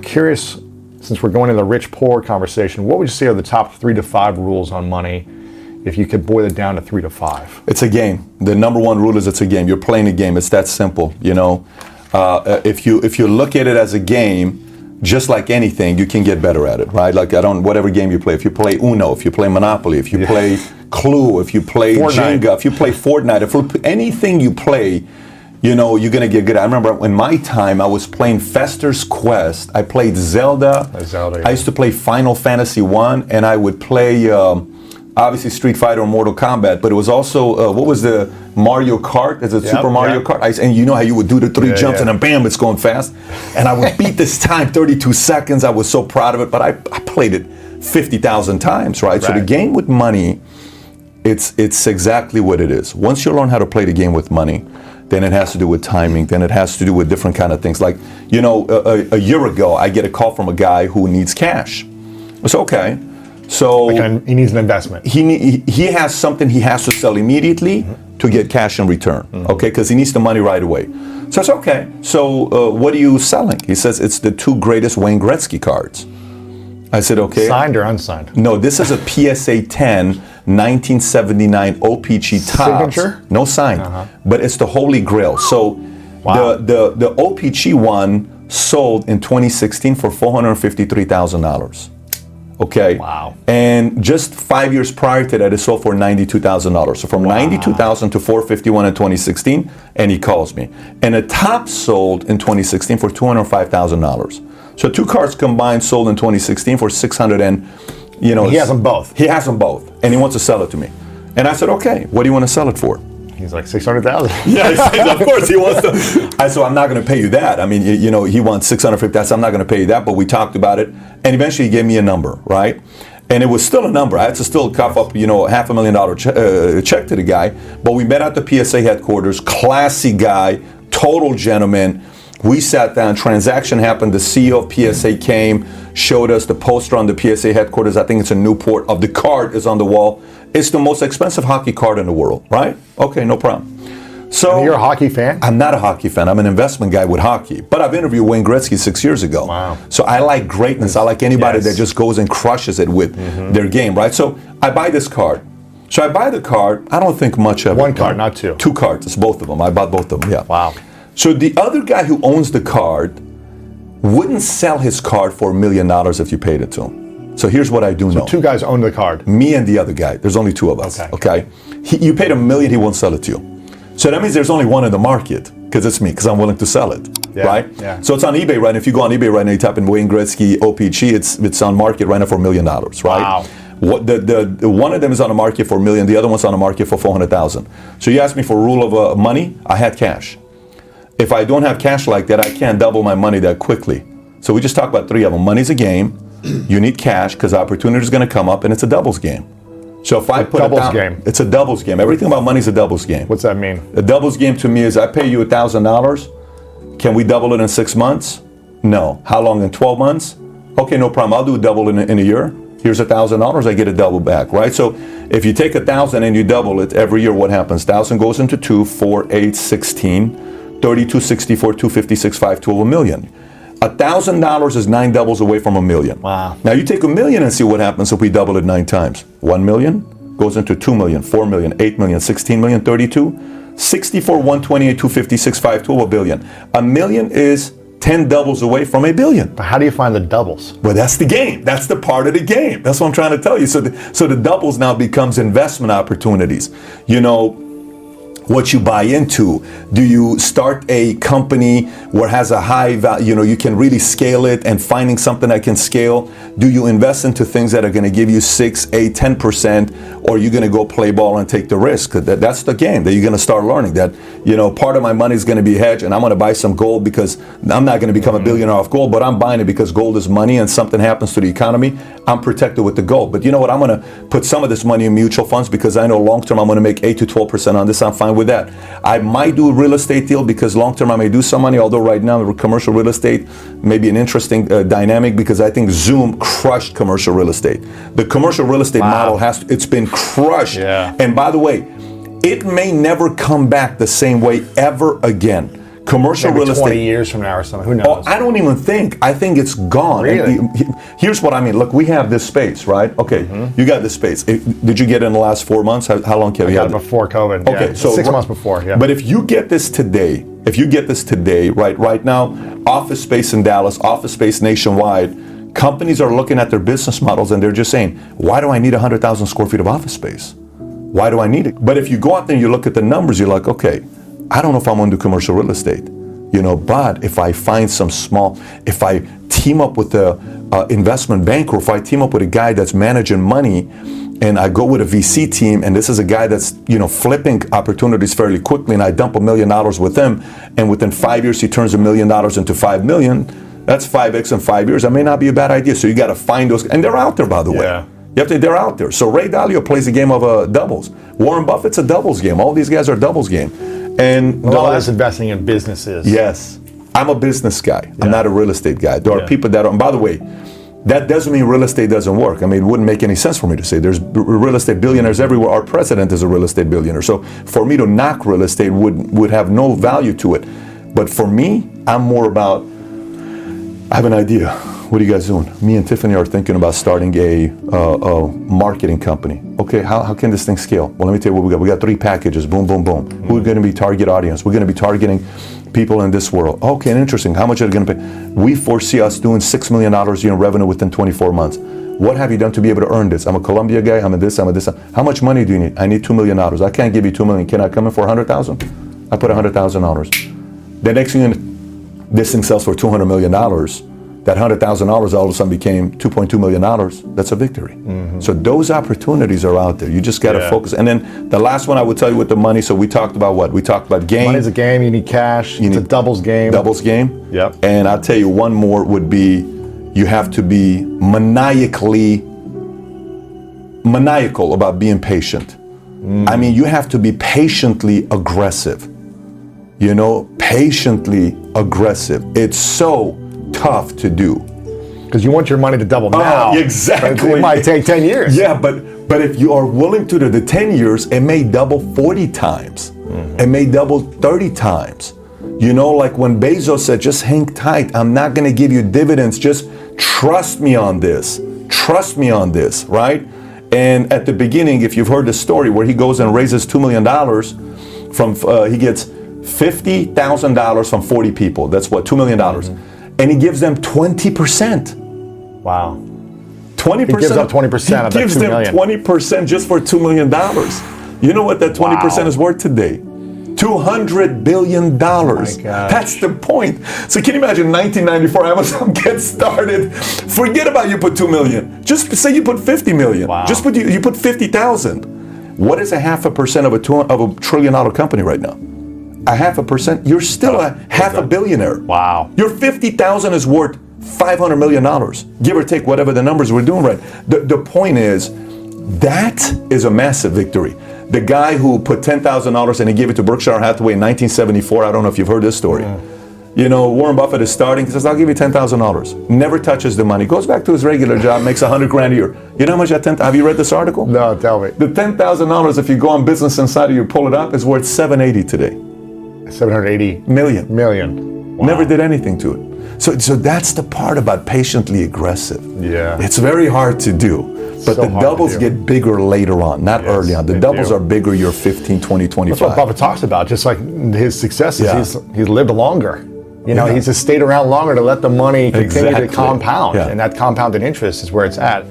curious, since we're going into the rich-poor conversation, what would you say are the top 3 to 5 rules on money if you could boil it down to 3 to 5? It's a game. The number one rule is it's a game. You're playing a game. It's that simple, you know. If you look at it as a game, just like anything, you can get better at it, right? Like whatever game you play. If you play Uno, if you play Monopoly, if you play Clue, if you play Fortnite. Jenga, if you play Fortnite, if anything you play, you know, you're gonna get good. I remember in my time, I was playing Fester's Quest. I played Zelda. Zelda, yeah. I used to play Final Fantasy 1, and I would play obviously Street Fighter or Mortal Kombat, but it was also, what was the Mario Kart? Is it Super Mario Kart? And you know how you would do the 3 jumps and then bam, it's going fast. And I would beat this time, 32 seconds. I was so proud of it, but I played it 50,000 times, right? So the game with money, it's exactly what it is. Once you learn how to play the game with money, then it has to do with timing, then it has to do with different kind of things. Like, you know, a year ago, I get a call from a guy who needs cash. It's okay. So he needs an investment. He has something he has to sell immediately to get cash in return, okay? Because he needs the money right away. So it's okay. So what are you selling? He says it's the 2 greatest Wayne Gretzky cards. I said, okay. Signed or unsigned? No, this is a PSA 10 1979 OPG Topps. Signature? No signed, but it's the Holy Grail. So the OPG one sold in 2016 for $453,000. Okay. Wow. And just 5 years prior to that, it sold for $92,000. So from $92,000 to $451 in 2016, and he calls me. And a top sold in 2016 for $205,000. So 2 cards combined sold in 2016 for $600 and, you know. He has them both. He has them both, and he wants to sell it to me. And I said, okay, what do you want to sell it for? He's like, 600,000. Yeah, of course he wants to. I said, I'm not going to pay you that. I mean, you know, he wants 650. I said, I'm not going to pay you that, but we talked about it, and eventually he gave me a number, right? And it was still a number. I had to still cough up, you know, $500,000 check to the guy. But we met at the PSA headquarters. Classy guy, total gentleman. We sat down. Transaction happened. The CEO of PSA came, showed us the poster on the PSA headquarters. I think it's in Newport. Of the card is on the wall. It's the most expensive hockey card in the world, right? Okay, no problem. So you're a hockey fan? I'm not a hockey fan. I'm an investment guy with hockey. But I've interviewed Wayne Gretzky 6 years ago. Wow. So I like greatness. I like anybody that just goes and crushes it with their game, right? So I buy this card. So I buy the card. I don't think much of it. 1 card, not 2. 2 cards. It's both of them. I bought both of them, yeah. Wow. So the other guy who owns the card wouldn't sell his card for $1 million if you paid it to him. So here's what I do know. 2 guys own the card. Me and the other guy. There's only 2 of us. Okay. You paid $1 million, he won't sell it to you. So that means there's only one in the market, because it's me, because I'm willing to sell it. Right? Yeah. So it's on eBay right now. If you go on eBay right now, you type in Wayne Gretzky OPG, it's on market right now for $1 million, right? Wow. What the one of them is on the market for $1 million, the other one's on the market for $400,000. So you asked me for a rule of money, I had cash. If I don't have cash like that, I can't double my money that quickly. So we just talked about 3 of them. Money's a game. You need cash because opportunity is going to come up, and it's a doubles game. So if I put doubles it down, game. It's a doubles game. Everything about money is a doubles game. What's that mean? A doubles game to me is I pay you $1,000. Can we double it in 6 months? No. How long? In 12 months? Okay, no problem. I'll do a double in a year. Here's $1,000. I get a double back, right? So if you take 1,000 and you double it every year, what happens? 1,000 goes into 2, 4, 8, 16, 32, 64, 256, 5, 12, $1 million. $1,000 is 9 doubles away from $1 million. Wow. Now you take $1 million and see what happens if we double it 9 times. 1 million goes into 2 million, 4 million, 8 million, 16 million, 32, 64, 128, 256, 5, 12, $1 billion. $1 million is 10 doubles away from $1 billion. But how do you find the doubles? Well, that's the game. That's the part of the game. That's what I'm trying to tell you. So the doubles now becomes investment opportunities. You know, what you buy into. Do you start a company where it has a high value, you know, you can really scale it and finding something that can scale? Do you invest into things that are going to give you 6, 8, 10%, or are you going to go play ball and take the risk? That's the game that you're going to start learning that, you know, part of my money is going to be hedged and I'm going to buy some gold because I'm not going to become a billionaire off gold, but I'm buying it because gold is money and something happens to the economy, I'm protected with the gold. But you know what? I'm going to put some of this money in mutual funds because I know long term I'm going to make 8 to 12% on this. I'm fine with that. I might do a real estate deal because long term I may do some money, although right now commercial real estate may be an interesting dynamic because I think Zoom crushed commercial real estate. The commercial real estate model it's been crushed. Yeah. And by the way, it may never come back the same way ever again. Commercial Maybe real 20 estate. years from now or something. Who Oh, knows? I don't even think. I think it's gone. Really? And here's what I mean. Look, we have this space, right? Okay, you got this space. Did you get it in the last 4 months? How long have you Got had it it? before COVID. Okay, yeah. so 6 months before. Yeah. But if you get this today, right now, office space in Dallas, office space nationwide, companies are looking at their business models and they're just saying, why do I need 100,000 square feet of office space? Why do I need it? But if you go out there and you look at the numbers, you're like, okay, I don't know if I'm going to do commercial real estate. But if I find if I team up with the investment banker, if I team up with a guy that's managing money, and I go with a VC team, and this is a guy that's flipping opportunities fairly quickly, and I dump $1 million with him, and within 5 years he turns $1 million into 5 million. That's 5x in 5 years. That may not be a bad idea. So you got to find those, and they're out there, by the way. Yeah. They're out there. So Ray Dalio plays a game of doubles. Warren Buffett's a doubles game. All these guys are doubles game. And a lot of this investing in businesses. yes, I'm a business guy. I'm not a real estate guy. There are people that are, and by the way, that doesn't mean real estate doesn't work. I mean, it wouldn't make any sense for me to say there's real estate billionaires everywhere. Our president is a real estate billionaire. So for me to knock real estate would have no value to it. But for me, I'm more about, I have an idea. What are you guys doing? Me and Tiffany are thinking about starting a marketing company. Okay, how can this thing scale? Well, let me tell you what we got. We got 3 packages. Boom, boom, boom. Who's going to be target audience? We're going to be targeting people in this world. Okay, interesting. How much are they going to pay? We foresee us doing $6 million in revenue within 24 months. What have you done to be able to earn this? I'm a Columbia guy. I'm a this. How much money do you need? I need $2 million. I can't give you $2 million. Can I come in for $100,000? I put $100,000. The next thing, this thing sells for $200 million. That $100,000 all of a sudden became $2.2 million. That's a victory. So those opportunities are out there. You just got to focus. And then the last one I would tell you with the money. So we talked about what? We talked about game. Money's a game. You need cash. It's a doubles game. Doubles game. Yep. And I'll tell you one more would be, you have to be maniacal about being patient. I mean, you have to be patiently aggressive. Patiently aggressive. It's so tough to do. Because you want your money to double now. Exactly. It might take 10 years. Yeah, but if you are willing to do the 10 years, it may double 40 times. It may double 30 times. Like when Bezos said, just hang tight. I'm not going to give you dividends. Just trust me on this. Trust me on this, right? And at the beginning, if you've heard the story where he goes and raises $2 million he gets $50,000 from 40 people. That's what, $2 million. And he gives them 20%. Wow. 20%. He gives up 20% of that He gives $2 them million. 20% just for $2 million. You know what that 20% is worth today? $200 billion. gosh. That's the point. So can you imagine 1994 Amazon gets started? Forget about you put $2 million. Just say you put $50 million. Wow. Just you put 50,000. What is 0.5% of a $1 trillion company right now? 0.5%. You're still a half a billionaire. Wow. Your 50,000 is worth $500 million, give or take whatever the numbers we're doing right. The point is, that is a massive victory. The guy who put $10,000 and he gave it to Berkshire Hathaway in 1974, I don't know if you've heard this story. Warren Buffett is starting, he says, I'll give you $10,000. Never touches the money. Goes back to his regular job, makes $100,000 a year. You know how much that have you read this article? No, tell me. The $10,000, if you go on Business Insider, you pull it up, is worth $780 today. 780 million. Wow. Never did anything to it. So that's the part about patiently aggressive. Yeah. It's very hard to do. But the doubles get bigger later on, not early on. The doubles are bigger, you're 15, 20, 25. That's what Buffett talks about, just like his successes. He's lived longer. He's just stayed around longer to let the money continue to compound. And that compounded interest is where it's at.